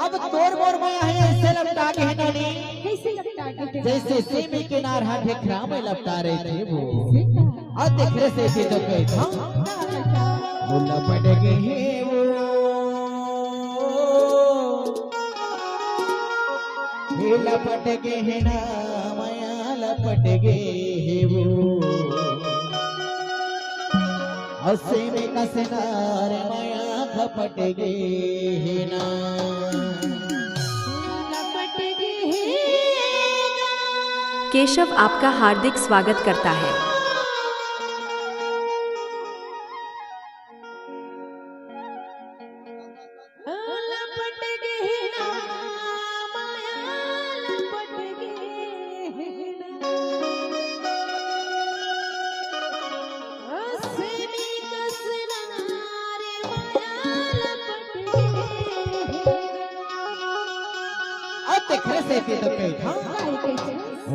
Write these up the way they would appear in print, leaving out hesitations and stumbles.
अब तोर मोर माया है ऐसे लपटा के है नली कैसे लपटा के जैसे सेमी के नार हाथ ठेकरा में लपटा रहे थे वो और देख रहे से भी तो कहे था वो लपट गए हैं वो लपट गए हैं ना माया लपट गए हैं वो और सेमी का सिनार माया खपट गए हैं ना केशव आपका हार्दिक स्वागत करता है।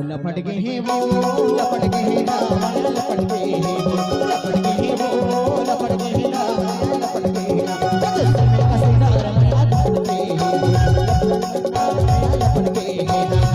लपट गए हैं वो लपट गए हैं ना लपट गए हैं वो लपट गए हैं वो लपट गए हैं ना लपट गए हैं ना में कसीना रमया लपट गए हैं लपट गए हैं ना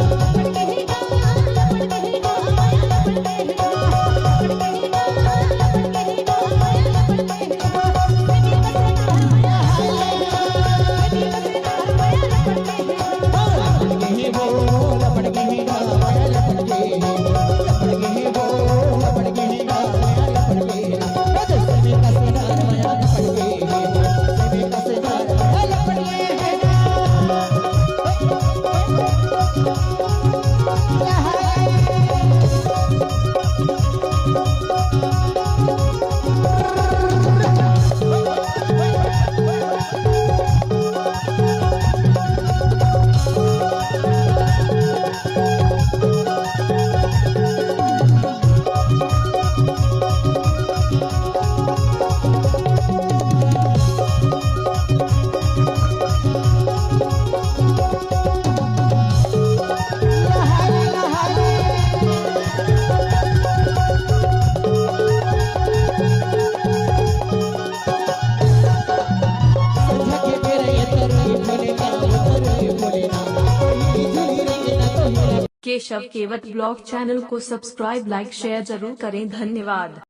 केशव केवट ब्लॉग चैनल को सब्सक्राइब लाइक शेयर जरूर करें। धन्यवाद।